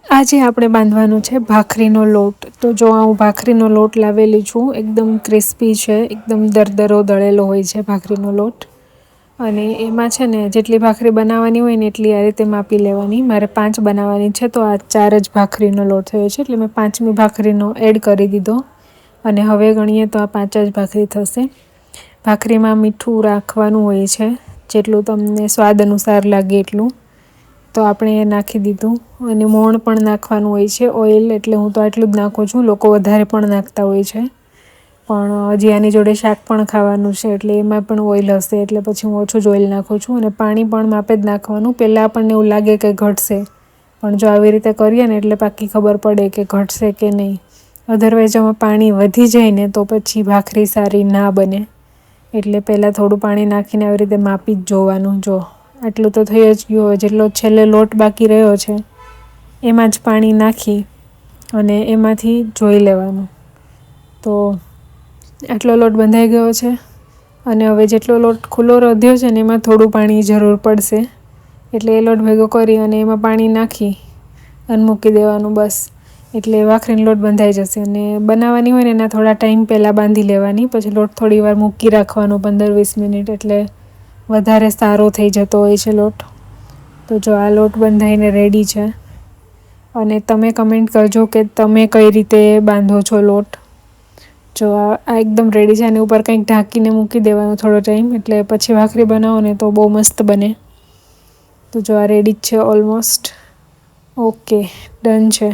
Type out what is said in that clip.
આજે આપણે બાંધવાનું છે ભાખરીનો લોટ. તો જો હું ભાખરીનો લોટ લાવેલી છું, એકદમ ક્રિસ્પી છે, એકદમ દરદરો દળેલો હોય છે ભાખરીનો લોટ. અને એમાં છે ને જેટલી ભાખરી બનાવવાની હોય ને એટલી આ રીતે માપી લેવાની. મારે 5 બનાવવાની છે તો આ 4 જ ભાખરીનો લોટ થયો છે, એટલે મેં 5મી ભાખરીનો એડ કરી દીધો. અને હવે ગણીએ તો આ 5 જ ભાખરી થશે. ભાખરીમાં મીઠું રાખવાનું હોય છે, જેટલું તમને સ્વાદ અનુસાર લાગે એટલું. તો આપણે એ નાખી દીધું. અને મોણ પણ નાખવાનું હોય છે, ઓઇલ, એટલે હું તો આટલું જ નાખું છું. લોકો વધારે પણ નાખતા હોય છે, પણ હજી આની જોડે શાક પણ ખાવાનું છે એટલે એમાં પણ ઓઇલ હશે, એટલે પછી હું ઓછું જ ઓઇલ નાખું છું. અને પાણી પણ માપે જ નાખવાનું. પહેલાં આપણને એવું લાગે કે ઘટશે, પણ જો આવી રીતે કરીએ ને એટલે પાકી ખબર પડે કે ઘટશે કે નહીં. અધરવાઇઝ આમાં પાણી વધી જાય ને તો પછી ભાખરી સારી ના બને. એટલે પહેલાં થોડું પાણી નાખીને આવી રીતે માપી જ જોવાનું. જો આટલું તો થઈ જ ગયું. જેટલો છેલ્લે લોટ બાકી રહ્યો છે એમાં જ પાણી નાખી અને એમાંથી જોઈ લેવાનું. તો આટલો લોટ બંધાઈ ગયો છે. અને હવે જેટલો લોટ ખુલ્લો વધ્યો છે ને એમાં થોડું પાણી જરૂર પડશે, એટલે એ લોટ ભેગો કરી અને એમાં પાણી નાખી અને મૂકી દેવાનું બસ. એટલે ભાખરીનો લોટ બંધાઈ જશે. અને બનાવવાની હોય ને એના થોડા ટાઈમ પહેલાં બાંધી લેવાની, પછી લોટ થોડી વાર મૂકી રાખવાનો 15-20 મિનિટ, એટલે વધારે સારો થઈ જતો હોય છે લોટ. તો જો આ લોટ બંધાઈને રેડી છે. અને તમે કમેન્ટ કરજો કે તમે કઈ રીતે બાંધો છો લોટ. જો આ એકદમ રેડી છે. આની ઉપર કંઈક ઢાંકીને મૂકી દેવાનું થોડો ટાઈમ, એટલે પછી ભાખરી બનાવો ને તો બહુ મસ્ત બને. તો જો આ રેડી જ છે ઓલમોસ્ટ. ઓકે, ડન છે.